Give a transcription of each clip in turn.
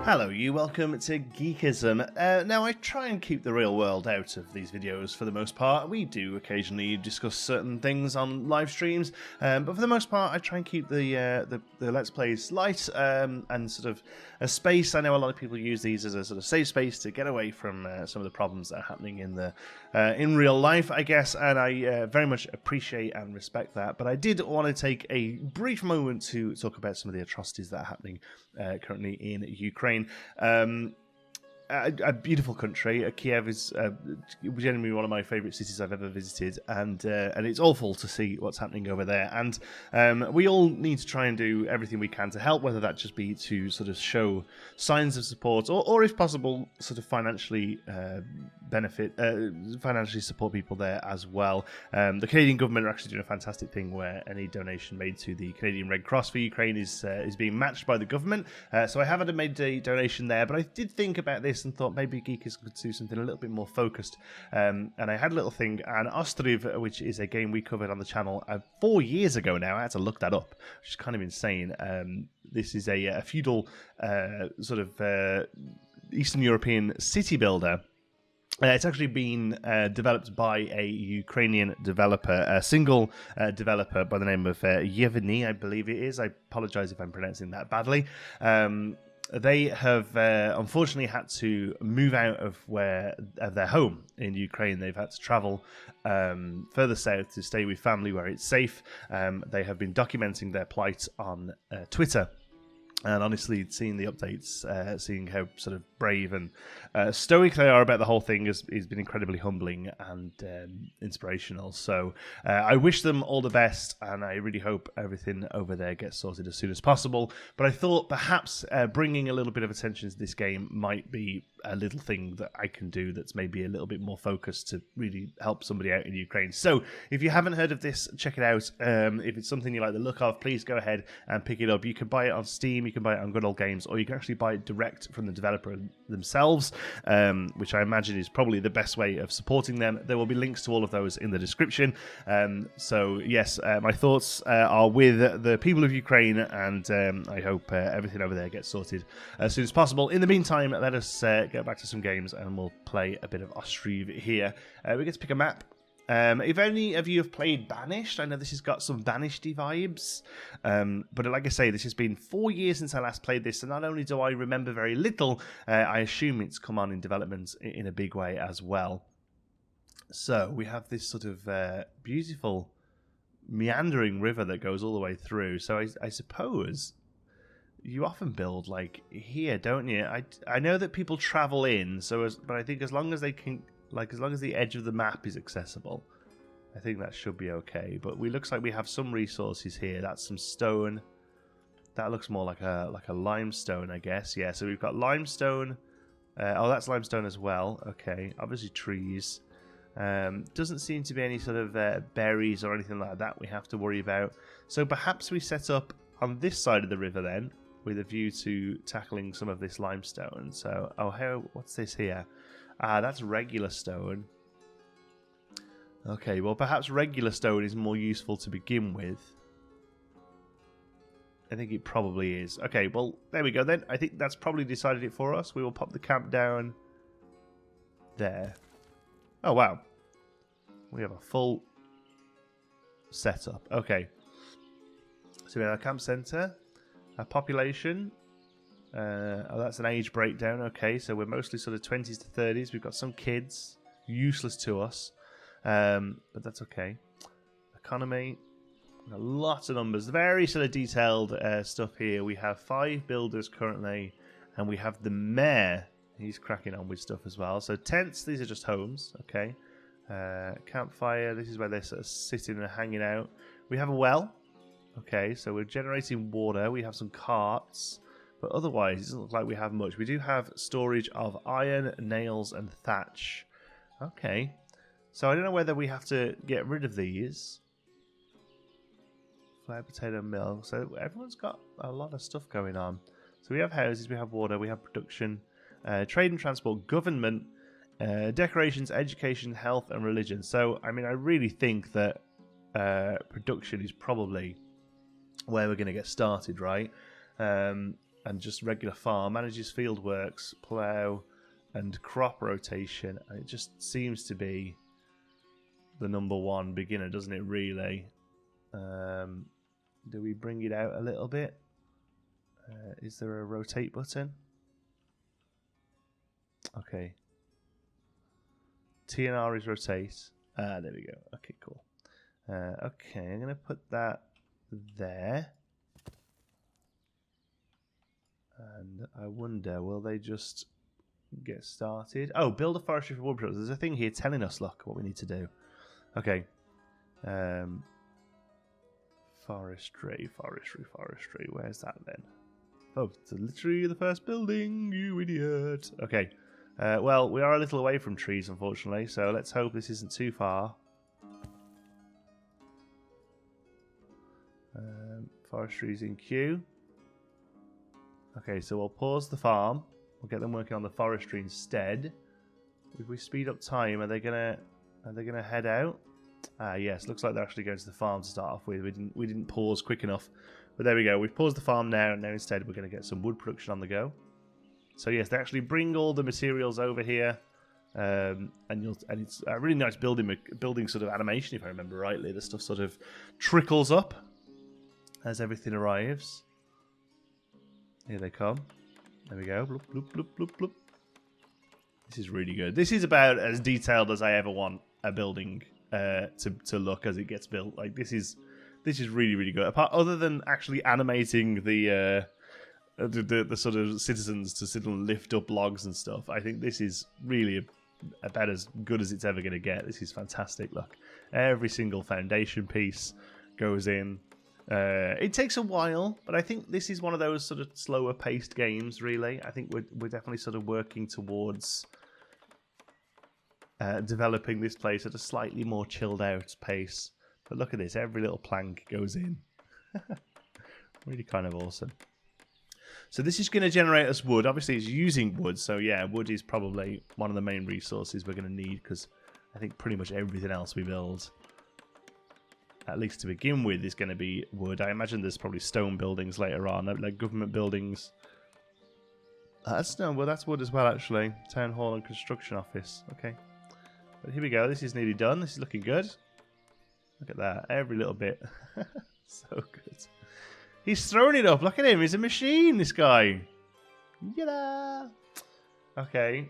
Hello, you welcome to Geekism. Now, I try and keep the real world out of these videos for the most part. We do occasionally discuss certain things on live streams, but for the most part, I try and keep the Let's Plays light and sort of a space. I know a lot of people use these as a sort of safe space to get away from some of the problems that are happening in real life, I guess, and I very much appreciate and respect that. But I did want to take a brief moment to talk about some of the atrocities that are happening currently in Ukraine. A beautiful country. Kiev is genuinely one of my favourite cities I've ever visited, and it's awful to see what's happening over there. And we all need to try and do everything we can to help, whether that just be to sort of show signs of support, or if possible, sort of financially financially support people there as well. The Canadian government are actually doing a fantastic thing where any donation made to the Canadian Red Cross for Ukraine is being matched by the government. So I haven't made a donation there, but I did think about this and thought maybe Geekers could do something a little bit more focused. And I had a little thing, and Ostriv, which is a game we covered on the channel 4 years ago now. I had to look that up, which is kind of insane. This is a feudal sort of Eastern European city builder. It's actually been developed by a Ukrainian developer, a single developer by the name of Yevgeny, I believe it is. I apologize if I'm pronouncing that badly. They have unfortunately had to move out of their home in Ukraine. They've had to travel further south to stay with family where it's safe. They have been documenting their plight on Twitter. And honestly, seeing the updates, seeing how sort of brave and stoic they are about the whole thing has been incredibly humbling and inspirational. So I wish them all the best, and I really hope everything over there gets sorted as soon as possible. But I thought perhaps bringing a little bit of attention to this game might be a little thing that I can do that's maybe a little bit more focused to really help somebody out in Ukraine. So if you haven't heard of this, check it out. If it's something you like the look of, please go ahead and pick it up. You can buy it on Steam, you can buy it on Good Old Games, or you can actually buy it direct from the developer themselves, which I imagine is probably the best way of supporting them. There will be links to all of those in the description. So yes, my thoughts are with the people of Ukraine, and I hope everything over there gets sorted as soon as possible. In the meantime, let us get back to some games, and we'll play a bit of Ostriv here. We get to pick a map. If any of you have played Banished, I know this has got some Banished vibes, but like I say, this has been 4 years since I last played this, and not only do I remember very little, I assume it's come on in development in a big way as well. So we have this sort of beautiful meandering river that goes all the way through, so I suppose you often build like here, don't you? I know that people travel in, but I think as long as they can, like as long as the edge of the map is accessible, I think that should be okay. But looks like we have some resources here. That's some stone. That looks more like a limestone, I guess. Yeah, so we've got limestone. Oh, that's limestone as well. Okay, obviously trees. Doesn't seem to be any sort of berries or anything like that we have to worry about. So perhaps we set up on this side of the river then, with a view to tackling some of this limestone. So, what's this here? Ah, that's regular stone. Okay, well, perhaps regular stone is more useful to begin with. I think it probably is. Okay, well, there we go then. I think that's probably decided it for us. We will pop the camp down there. Oh, wow. We have a full setup. Okay. So we have our camp center. Our population, that's an age breakdown. Okay, so we're mostly sort of 20s to 30s. We've got some kids, useless to us, but that's okay. Economy, lots of numbers, very sort of detailed stuff here. We have 5 builders currently, and we have the mayor. He's cracking on with stuff as well. So tents, these are just homes. Okay, campfire. This is where they're sort of sitting and hanging out. We have a well. Okay, so we're generating water. We have some carts, but otherwise it doesn't look like we have much. We do have storage of iron, nails, and thatch. Okay, so I don't know whether we have to get rid of these. Flared potato mill. So everyone's got a lot of stuff going on. So we have houses, we have water, we have production, trade and transport, government, decorations, education, health, and religion. So, I mean, I really think that production is probably where we're going to get started, right? and just regular farm. Manages field works, plough, and crop rotation. And it just seems to be the #1 beginner, doesn't it, really? Do we bring it out a little bit? Is there a rotate button? Okay. TNR is rotate. There we go. Okay, cool. Okay, I'm going to put that there. And I wonder, will they just get started? Oh, build a forestry for wood products. There's a thing here telling us, look, what we need to do. Okay. Forestry. Where's that then? Oh, it's literally the first building, you idiot. Okay. Well, we are a little away from trees, unfortunately, so let's hope this isn't too far. Forestry's in queue. Okay, so we'll pause the farm. We'll get them working on the forestry instead. If we speed up time, are they gonna head out? Ah, yes. Looks like they're actually going to the farm to start off with. We didn't pause quick enough, but there we go. We've paused the farm now, and now instead we're going to get some wood production on the go. So yes, they actually bring all the materials over here, and it's a really nice building sort of animation, if I remember rightly. The stuff sort of trickles up as everything arrives. Here they come. There we go. Bloop, bloop, bloop, bloop, bloop. This is really good. This is about as detailed as I ever want a building to look as it gets built. Like this is really, really good. Other than actually animating the sort of citizens to sit and lift up logs and stuff, I think this is really about as good as it's ever going to get. This is fantastic. Look, every single foundation piece goes in. It takes a while, but I think this is one of those sort of slower paced games, really. I think we're definitely sort of working towards developing this place at a slightly more chilled out pace. But look at this, every little plank goes in. Really kind of awesome. So this is going to generate us wood. Obviously it's using wood, so yeah, wood is probably one of the main resources we're going to need, because I think pretty much everything else we build, at least to begin with, is going to be wood. I imagine there's probably stone buildings later on, like government buildings. That's wood as well, actually. Town hall and construction office. Okay. But here we go. This is nearly done. This is looking good. Look at that. Every little bit. So good. He's throwing it up. Look at him. He's a machine, this guy. Yada! Okay.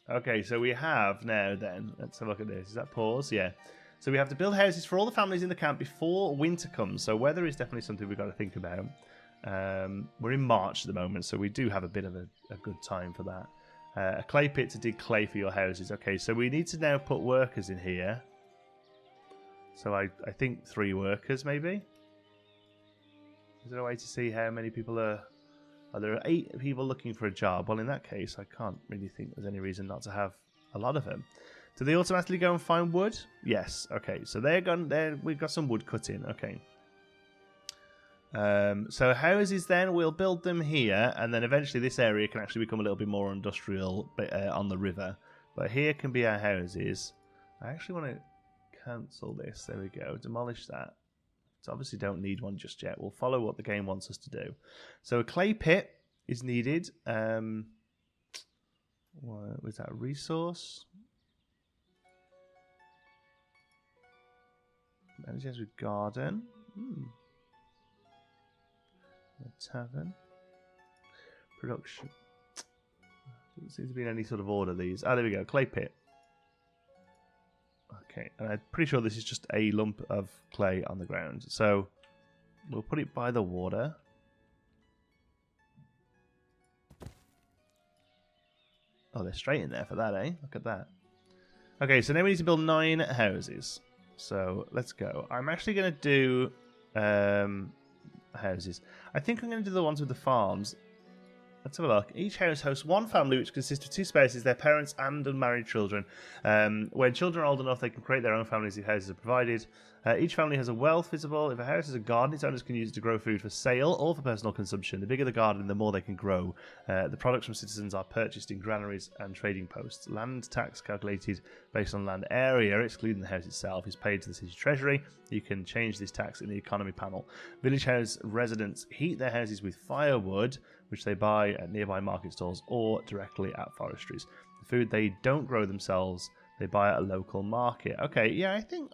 Okay, so we have now then, let's have a look at this. Is that pause? Yeah. So we have to build houses for all the families in the camp before winter comes. So weather is definitely something we've got to think about. We're in March at the moment, so we do have a bit of a good time for that. A clay pit to dig clay for your houses. Okay, so we need to now put workers in here. So I think 3 workers, maybe? Is there a way to see how many people are... Are there 8 people looking for a job? Well, in that case, I can't really think there's any reason not to have a lot of them. Do they automatically go and find wood? Yes. Okay, so they're gone. We've got some wood cut in. Okay. So houses then, we'll build them here, and then eventually this area can actually become a little bit more industrial on the river. But here can be our houses. I actually want to cancel this. There we go. Demolish that. So obviously don't need one just yet. We'll follow what the game wants us to do. So a clay pit is needed. What was that? A resource? Manages with garden. A tavern. Production. Doesn't seem to be in any sort of order, these. Ah, there we go. Clay pit. Okay, and I'm pretty sure this is just a lump of clay on the ground. So we'll put it by the water. Oh, they're straight in there for that, eh? Look at that. Okay, so now we need to build 9 houses. So let's go. I'm actually going to do houses. I think I'm going to do the ones with the farms. Let's have a look. Each house hosts 1 family which consists of 2 spouses, their parents and unmarried children. When children are old enough, they can create their own families if houses are provided. Each family has a well visible. If a house has a garden, its owners can use it to grow food for sale or for personal consumption. The bigger the garden, the more they can grow. The products from citizens are purchased in granaries and trading posts. Land tax calculated based on land area, excluding the house itself, is paid to the city treasury. You can change this tax in the economy panel. Village house residents heat their houses with firewood, which they buy at nearby market stalls or directly at forestries. The food they don't grow themselves, they buy at a local market. Okay, yeah, I think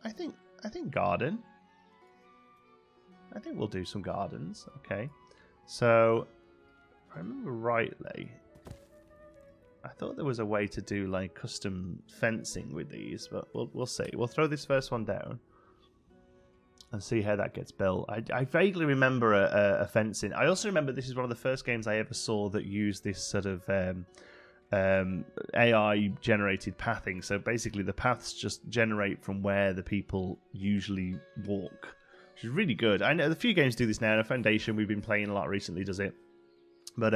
garden. I think we'll do some gardens. Okay, so if I remember rightly, I thought there was a way to do like custom fencing with these, but we'll see. We'll throw this first one down and see how that gets built. I vaguely remember a fencing. I also remember this is one of the first games I ever saw that used this sort of AI generated pathing. So basically the paths just generate from where the people usually walk, which is really good. I know a few games do this now. Foundation, we've been playing a lot recently, does it. But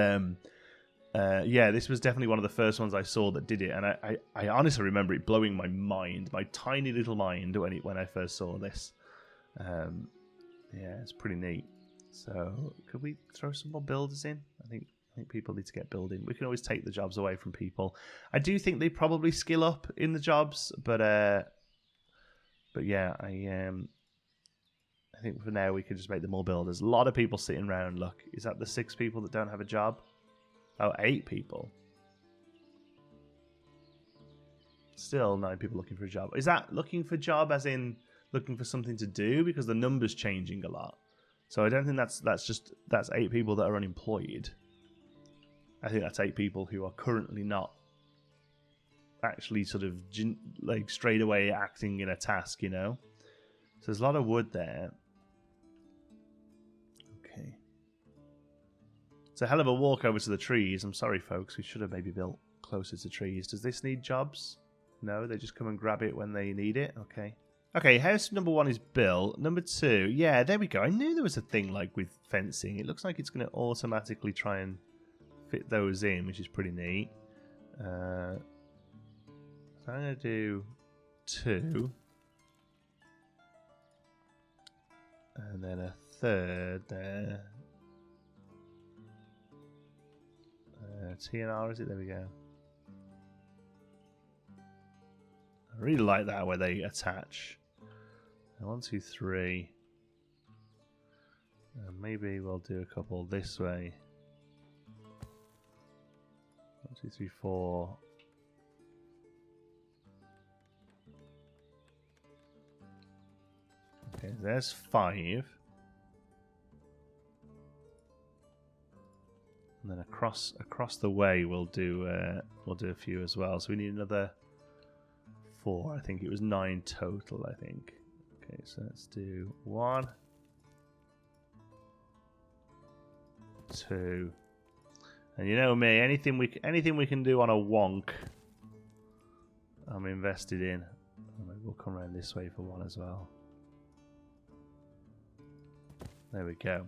yeah, this was definitely one of the first ones I saw that did it, and I honestly remember it blowing my mind, my tiny little mind, when I first saw this. Yeah, it's pretty neat. So could we throw some more builders in? I think people need to get building. We can always take the jobs away from people. I do think they probably skill up in the jobs, but yeah, I think for now we can just make them more builders. A lot of people sitting around. Look, is that the 6 people that don't have a job? Oh, 8 people. Still 9 people looking for a job. Is that looking for a job as in looking for something to do? Because the number's changing a lot. So I don't think that's 8 people that are unemployed. I think that's 8 people who are currently not actually sort of like straight away acting in a task, you know? So there's a lot of wood there. Okay. It's a hell of a walk over to the trees. I'm sorry, folks. We should have maybe built closer to trees. Does this need jobs? No, they just come and grab it when they need it. Okay. Okay, house number 1 is built. Number 2, yeah, there we go. I knew there was a thing like with fencing. It looks like it's going to automatically try and fit those in, which is pretty neat. So I'm going to do 2. And then a 3rd there. TNR, is it? There we go. I really like that where they attach. 1, 2, 3. Maybe we'll do a couple this way. 1, 2, 3, 4. Okay, there's 5. And then across the way we'll do a few as well. So we need another 4. I think it was 9 total, I think. Okay, so let's do 1, 2. And you know me, anything we can do on a wonk, I'm invested in. Maybe we'll come around this way for 1 as well. There we go.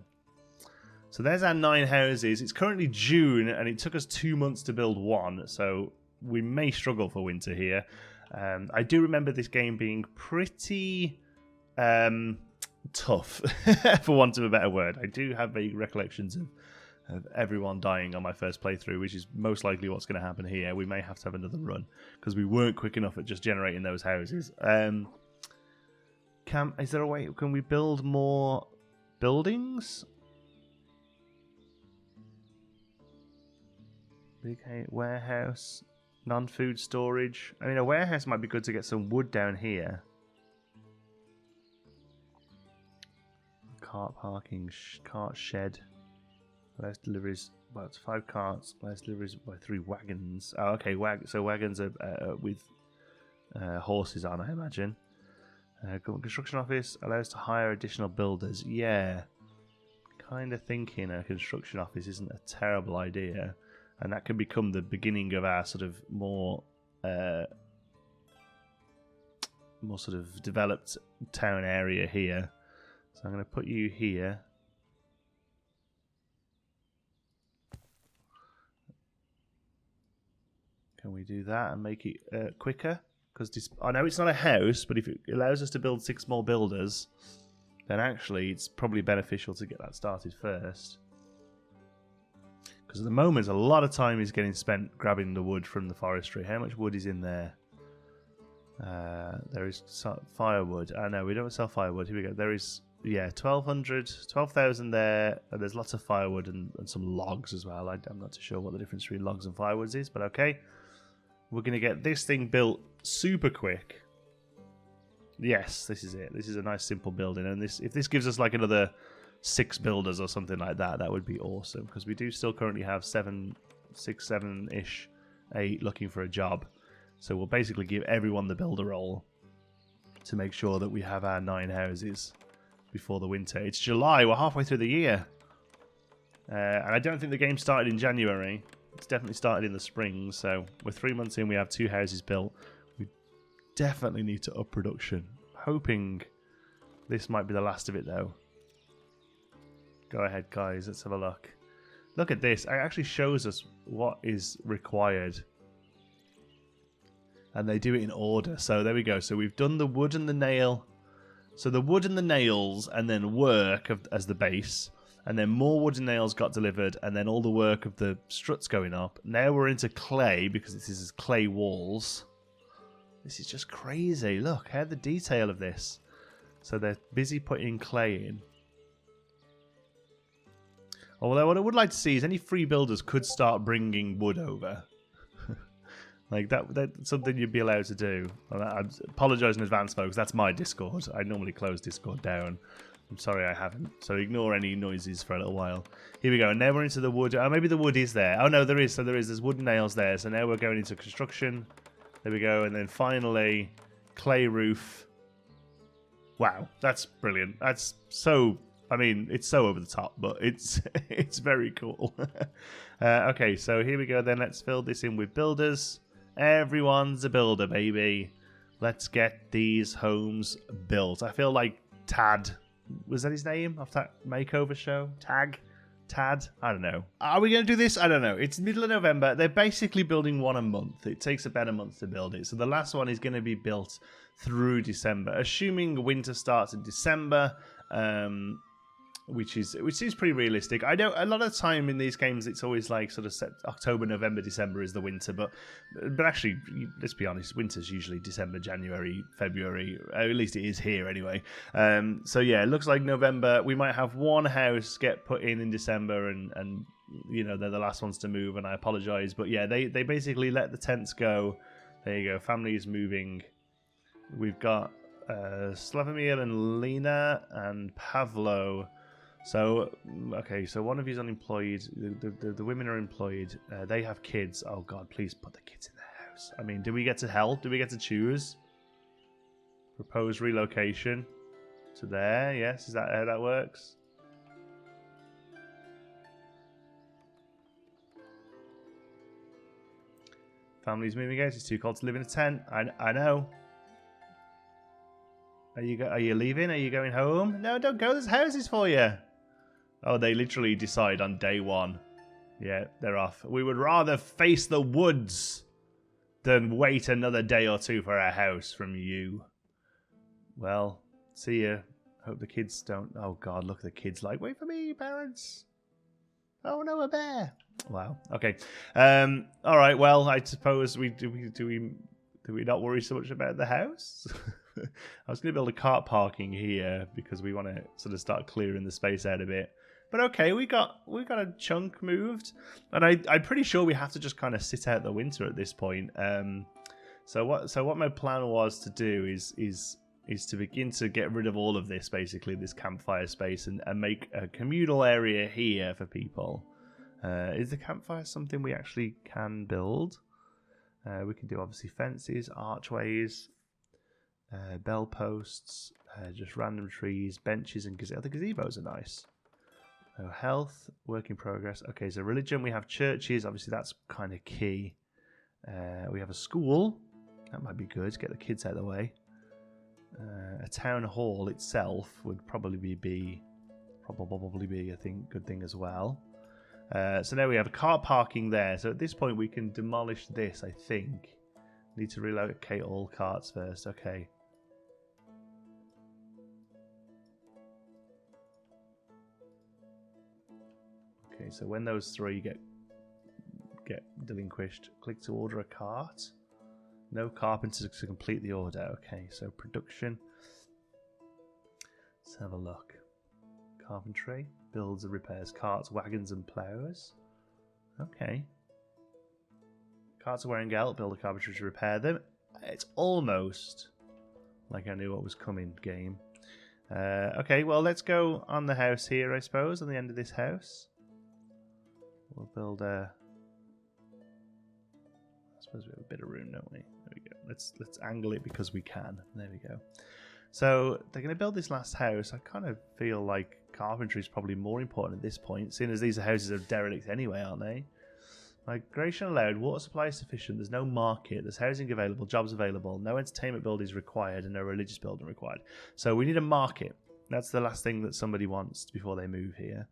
So there's our 9 houses. It's currently June, and it took us 2 months to build 1, so we may struggle for winter here. I do remember this game being pretty tough, for want of a better word. I do have vague recollections of everyone dying on my first playthrough, which is most likely what's going to happen here. We may have to have another run, because we weren't quick enough at just generating those houses. Is there a way, can we build more buildings? Big warehouse, non-food storage. I mean, a warehouse might be good to get some wood down here. Cart parking, cart shed. Less deliveries, well, it's 5 carts. Less deliveries by 3 wagons. Oh, okay, so wagons are with horses on, I imagine. Construction office allows to hire additional builders. Yeah, kind of thinking a construction office isn't a terrible idea. And that can become the beginning of our sort of more sort of developed town area here. So I'm going to put you here. Can we do that and make it quicker? Because I know it's not a house, but if it allows us to build 6 more builders, then actually it's probably beneficial to get that started first. Because at the moment, a lot of time is getting spent grabbing the wood from the forestry. How much wood is in there? There is firewood. No, we don't sell firewood. Here we go. There is, yeah, 12,000 there. And there's lots of firewood and some logs as well. I'm not too sure what the difference between logs and firewoods is, but okay. We're going to get this thing built super quick. Yes, this is it. This is a nice simple building. And if this gives us like another 6 builders or something like that, that would be awesome. Because we do still currently have 6, 7-ish, 8 looking for a job. So we'll basically give everyone the builder role to make sure that we have our 9 houses before the winter. It's July. We're halfway through the year. And I don't think the game started in January. It's definitely started in the spring. So we're 3 months in. We have 2 houses built. We definitely need to up production. Hoping this might be the last of it, though. Go ahead, guys. Let's have a look. Look at this. It actually shows us what is required. And they do it in order. So there we go. So we've done the wood and the nail. So the wood and the nails and then work as the base. And then more wood and nails got delivered. And then all the work of the struts going up. Now we're into clay because this is clay walls. This is just crazy. Look, how the detail of this. So they're busy putting clay in. Although what I would like to see is any free builders could start bringing wood over. Like that's something you'd be allowed to do. I apologise in advance, folks. That's my Discord. I normally close Discord down. I'm sorry I haven't. So ignore any noises for a little while. Here we go. And now we're into the wood. Oh, maybe the wood is there. Oh, no, there is. So there is. There's wooden nails there. So now we're going into construction. There we go. And then finally, clay roof. Wow. That's brilliant. That's so... I mean, it's so over the top, but it's very cool. Okay, so here we go then. Let's fill this in with builders. Everyone's a builder, baby. Let's get these homes built. I feel like Tad, was that his name off that makeover show? Tad? I don't know. Are we going to do this? I don't know. It's middle of November. They're basically building one a month. It takes about a month to build it. So the last one is going to be built through December. Assuming winter starts in December, which seems pretty realistic. I know a lot of the time in these games it's always like sort of October, November, December is the winter, but actually, let's be honest, winter's usually December, January, February. At least it is here anyway. So yeah, it looks like November. We might have one house get put in December, and you know they're the last ones to move. And I apologise, but yeah, they basically let the tents go. There you go. Family is moving. We've got Slavomir and Lena and Pavlo. So, okay, so one of you's unemployed. The women are employed. They have kids. Oh, God, please put the kids in the house. I mean, do we get to help? Do we get to choose? Proposed relocation to there. Yes, is that how that works? Family's moving out. It's too cold to live in a tent. I know. Are you leaving? Are you going home? No, don't go. There's houses for you. Oh, they literally decide on day one. Yeah, they're off. We would rather face the woods than wait another day or two for a house from you. Well, see ya. Hope the kids don't... Oh, God, look at the kids like, wait for me, parents. Oh, no, a bear. Wow. Okay. All right, well, I suppose do we not worry so much about the house? I was going to build a cart parking here because we want to sort of start clearing the space out a bit. But okay, we got a chunk moved, and I'm pretty sure we have to just kind of sit out the winter at this point. So what my plan was to do is to begin to get rid of all of this, basically this campfire space, and make a communal area here for people. Is the campfire something we actually can build? We can do obviously fences, archways, bell posts, just random trees, benches, and the gazebos are nice. So health, work in progress. Okay, so religion, we have churches. Obviously, that's kind of key. We have a school. That might be good. Get the kids out of the way. A town hall itself would probably be, I think, good thing as well. So now we have a car parking there. So at this point, we can demolish this, I think. Need to relocate all carts first. Okay. Okay, so when those 3 get delinquished, click to order a cart. No carpenters to complete the order. Okay, so production. Let's have a look. Carpentry, builds and repairs carts, wagons and ploughs. Okay. Carts are wearing out, build a carpentry to repair them. It's almost like I knew what was coming, game. Okay, well, let's go on the house here, I suppose, on the end of this house. We'll build a... I suppose we have a bit of room, don't we? There we go. Let's angle it because we can. There we go. So they're going to build this last house. I kind of feel like carpentry is probably more important at this point, seeing as these houses are derelict anyway, aren't they? Migration allowed, water supply is sufficient, there's no market, there's housing available, jobs available, no entertainment building is required, and no religious building required. So we need a market. That's the last thing that somebody wants before they move here.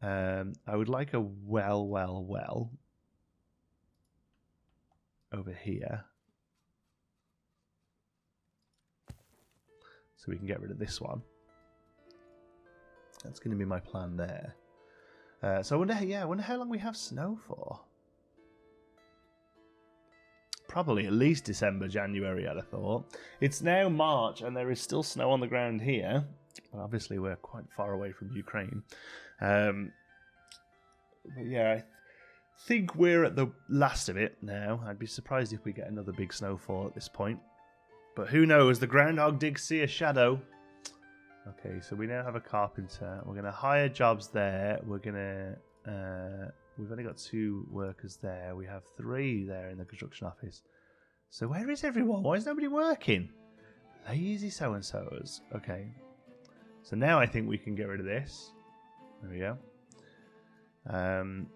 I would like a well over here. So we can get rid of this one. That's going to be my plan there. So I wonder how long we have snow for. Probably at least December, January, I'd have thought. It's now March and there is still snow on the ground here. But obviously we're quite far away from Ukraine. But yeah, I think we're at the last of it now. I'd be surprised if we get another big snowfall at this point. But who knows? The groundhog did see a shadow. Okay, so we now have a carpenter. We're going to hire jobs there. We're going to... we've only got 2 workers there. We have 3 there in the construction office. So where is everyone? Why is nobody working? Lazy so-and-sos. Okay. So now I think we can get rid of this. There we go. And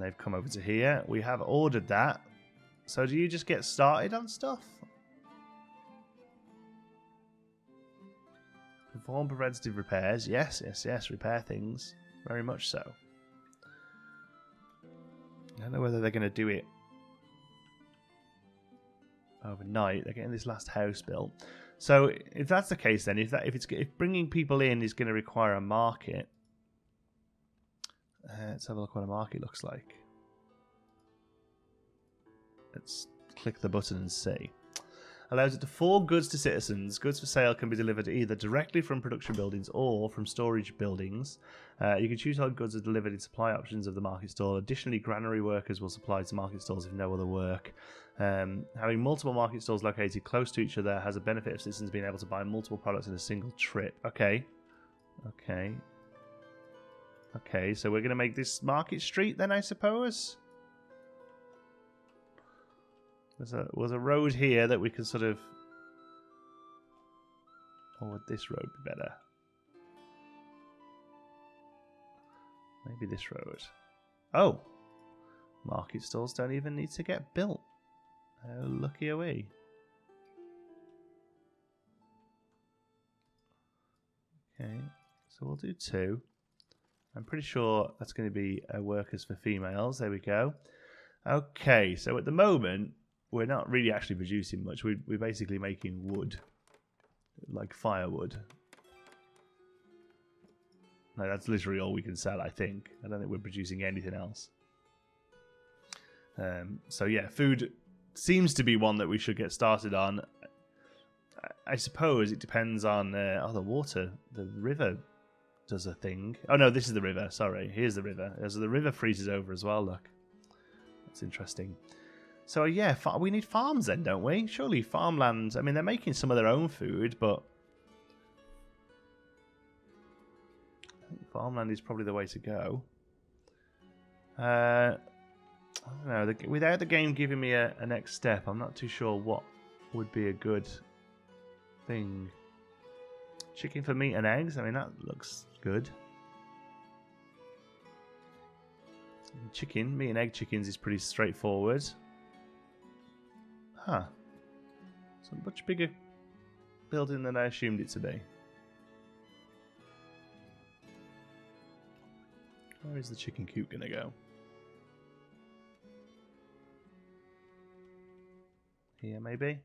they've come over to here. We have ordered that. So do you just get started on stuff? Perform preventative repairs. Yes, yes, yes. Repair things. Very much so. I don't know whether they're going to do it overnight. They're getting this last house built. So if that's the case, then if bringing people in is going to require a market, let's have a look what a market looks like. Let's click the button and see. Allows it to forward goods to citizens. Goods for sale can be delivered either directly from production buildings or from storage buildings. You can choose how goods are delivered in supply options of the market stall. Additionally, granary workers will supply to market stalls if no other work. Having multiple market stalls located close to each other has a benefit of citizens being able to buy multiple products in a single trip. Okay. Okay. Okay, so we're going to make this Market Street then, I suppose? Was a road here that we could sort of... Or would this road be better? Maybe this road. Oh! Market stalls don't even need to get built. How lucky are we? Okay, so we'll do 2. I'm pretty sure that's going to be workers for females. There we go. Okay, so at the moment... We're not really actually producing much. We're basically making wood, like firewood. No, that's literally all we can sell, I think. I don't think we're producing anything else. So yeah, food seems to be one that we should get started on. I suppose it depends on... the water. The river does a thing. Oh no, this is the river. Sorry, here's the river. So the river freezes over as well, look. That's interesting. So yeah, we need farms then, don't we? Surely farmland... I mean, they're making some of their own food, but... I think farmland is probably the way to go. I don't know. Without the game giving me a next step, I'm not too sure what would be a good thing. Chicken for meat and eggs? I mean, that looks good. Chicken, meat and egg chickens is pretty straightforward. Huh. It's a much bigger building than I assumed it to be. Where is the chicken coop going to go? Here, maybe?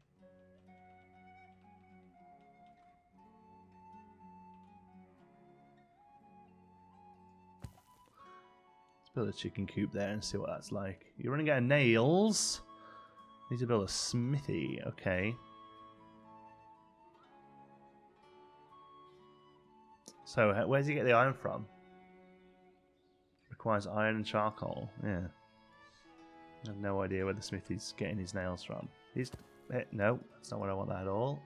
Let's build a chicken coop there and see what that's like. You're running out of nails. Need to build a smithy. Okay. So, where does he get the iron from? Requires iron and charcoal. Yeah. I have no idea where the smithy's getting his nails from. No, that's not what I want that at all.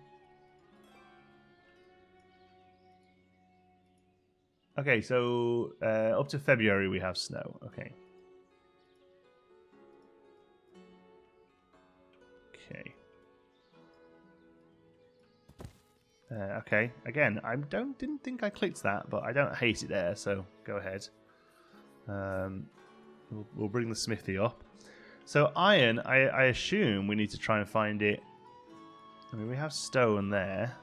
Okay, so up to February we have snow. Okay. Okay. Okay. Again, I didn't think I clicked that, but I don't hate it there. So go ahead. We'll bring the smithy up. So iron, I assume we need to try and find it. I mean, we have stone there.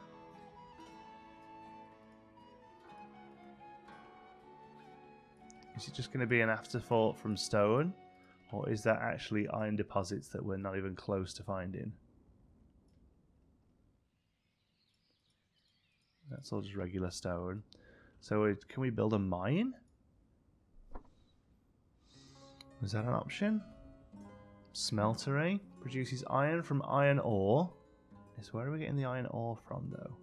Is it just going to be an afterthought from stone? Or is that actually iron deposits that we're not even close to finding? That's all just regular stone. So can we build a mine? Is that an option? Smeltery produces iron from iron ore. So where are we getting the iron ore from, though?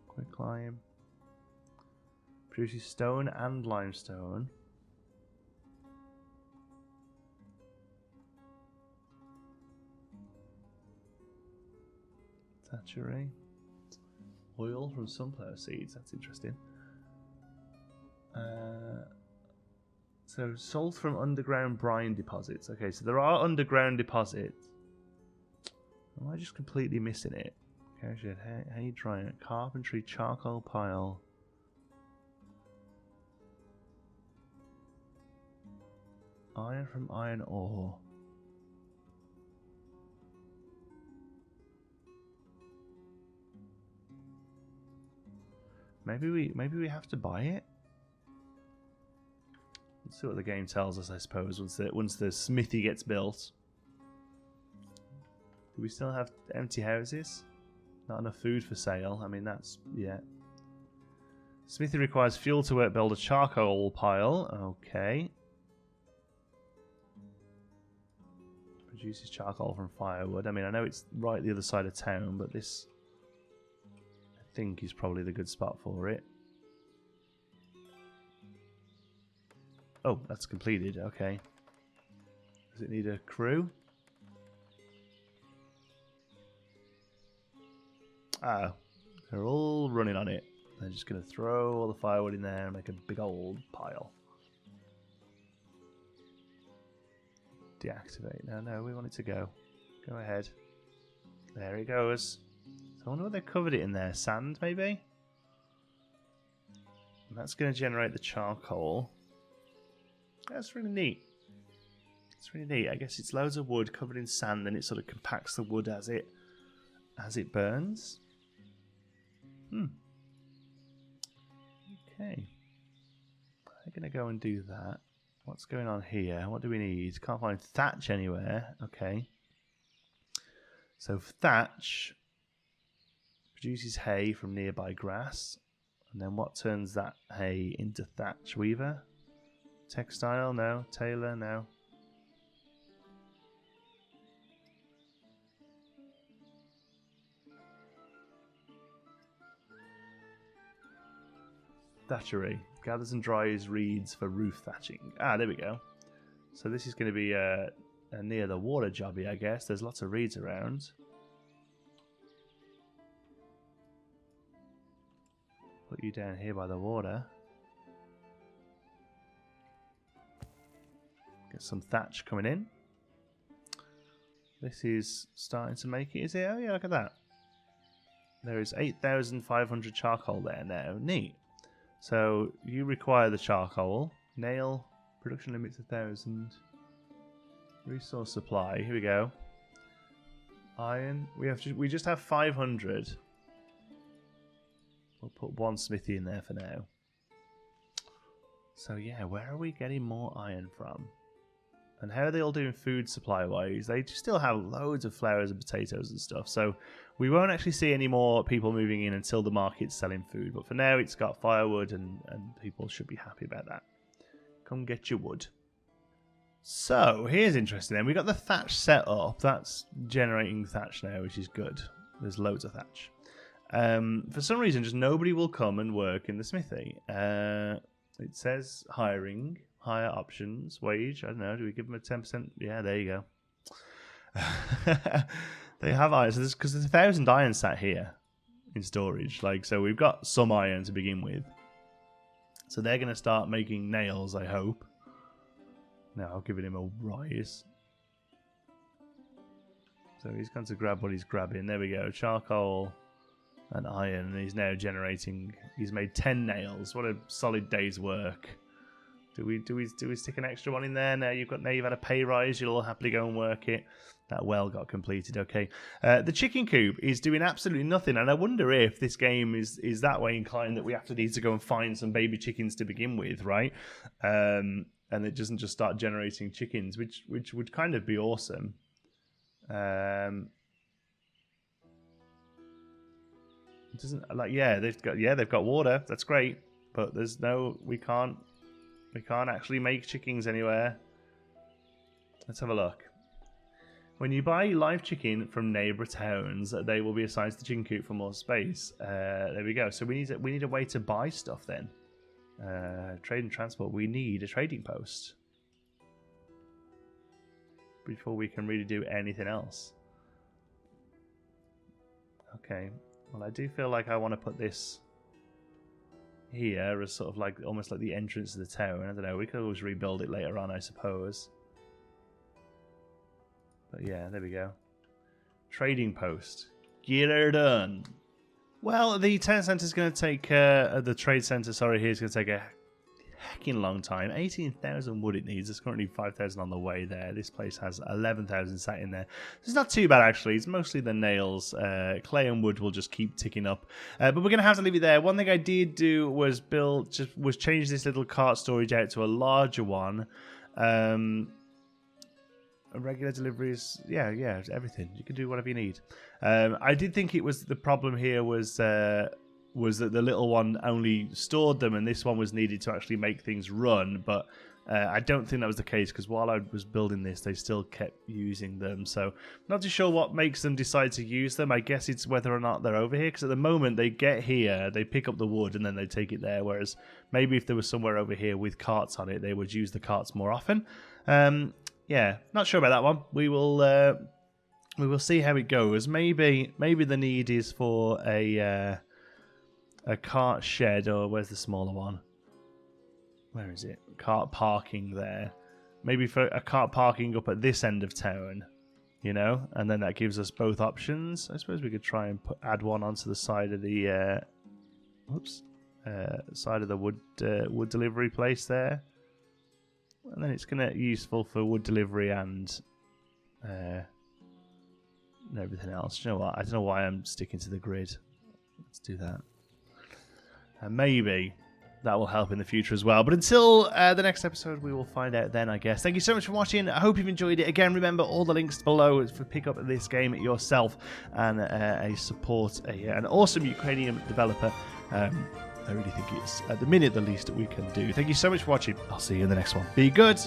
Quick climb. Produces stone and limestone. Thatchery. Oil from sunflower seeds. That's interesting. So salt from underground brine deposits. Okay, so there are underground deposits. Am I just completely missing it? Okay, hay drying, carpentry, charcoal pile. Iron from iron ore. Maybe we have to buy it. Let's see what the game tells us, I suppose, once the smithy gets built. Do we still have empty houses? Not enough food for sale. I mean, that's... yeah. Smithy requires fuel to build a charcoal pile. Okay. Produces charcoal from firewood. I mean, I know it's right the other side of town, but this... I think is probably the good spot for it. Oh, that's completed. Okay. Does it need a crew? Ah, they're all running on it. They're just going to throw all the firewood in there and make a big old pile. Deactivate. No, we want it to go. Go ahead. There it goes. So I wonder what they covered it in there. Sand, maybe? And that's going to generate the charcoal. That's really neat. It's really neat. I guess it's loads of wood covered in sand, and it sort of compacts the wood as it burns. Okay. I'm going to go and do that. What's going on here? What do we need? Can't find thatch anywhere. Okay. So thatch produces hay from nearby grass. And then what turns that hay into thatch? Weaver? Textile? No. Tailor? No. Thatchery. Gathers and dries reeds for roof thatching. Ah, there we go. So this is going to be near the water jobby, I guess. There's lots of reeds around. Put you down here by the water. Get some thatch coming in. This is starting to make it, is it? Oh yeah, look at that. There is 8,500 charcoal there now. Neat. So you require the charcoal. Nail production limits 1,000. Resource supply. Here we go. Iron. We just have 500. We'll put one smithy in there for now. So yeah, where are we getting more iron from? And how are they all doing food supply-wise? They still have loads of flowers and potatoes and stuff. So we won't actually see any more people moving in until the market's selling food. But for now, it's got firewood and people should be happy about that. Come get your wood. So here's interesting then. We got the thatch set up. That's generating thatch now, which is good. There's loads of thatch. For some reason, just nobody will come and work in the smithy. It says hiring. Higher options, wage, I don't know, do we give them a 10%? Yeah, there you go. They have iron, so because there's 1,000 iron sat here in storage. Like, so we've got some iron to begin with. So they're going to start making nails, I hope. Now, I'll give him a rise. So he's going to grab what he's grabbing. There we go, charcoal and iron, and he's now generating, he's made 10 nails. What a solid day's work. Do we stick an extra one in there? Now you've had a pay rise. You'll all happily go and work it. That well got completed. Okay. The chicken coop is doing absolutely nothing, and I wonder if this game is that way inclined that we have to need to go and find some baby chickens to begin with, right? And it doesn't just start generating chickens, which would kind of be awesome. It doesn't they've got water. That's great, but there's no we can't actually make chickens anywhere. Let's have a look. When you buy live chicken from neighbour towns, they will be assigned to the chicken coop for more space. There we go. So we need a way to buy stuff then. Trade and transport. We need a trading post before we can really do anything else. Okay. Well, I do feel like I want to put this here as sort of like almost like the entrance to the town. I don't know, we could always rebuild it later on, I suppose. But yeah, there we go. Trading post. Get her done. Well, the town centre is going to take the trade centre, sorry, here is going to take a heckin' long time. 18,000 wood it needs. There's currently 5,000 on the way there. This place has 11,000 sat in there. It's not too bad actually. It's mostly the nails. Clay and wood will just keep ticking up. But we're gonna have to leave it there. One thing I did do was change this little cart storage out to a larger one. Regular deliveries, yeah, everything. You can do whatever you need. I did think it was the problem here was that the little one only stored them and this one was needed to actually make things run, but I don't think that was the case because while I was building this they still kept using them, so not too sure what makes them decide to use them. I guess it's whether or not they're over here, because at the moment they get here, they pick up the wood and then they take it there, whereas maybe if there was somewhere over here with carts on it they would use the carts more often. Yeah, not sure about that one. We will see how it goes. Maybe the need is for a cart shed, or where's the smaller one? Where is it? Cart parking there. Maybe for a cart parking up at this end of town, you know, and then that gives us both options. I suppose we could try and add one onto the side of the side of the wood delivery place there, and then it's gonna useful for wood delivery and everything else. You know what? I don't know why I'm sticking to the grid. Let's do that. And maybe that will help in the future as well. But until the next episode, we will find out then, I guess. Thank you so much for watching. I hope you've enjoyed it. Again, remember all the links below for pick up this game yourself and an awesome Ukrainian developer. I really think it's, at the minute, the least that we can do. Thank you so much for watching. I'll see you in the next one. Be good.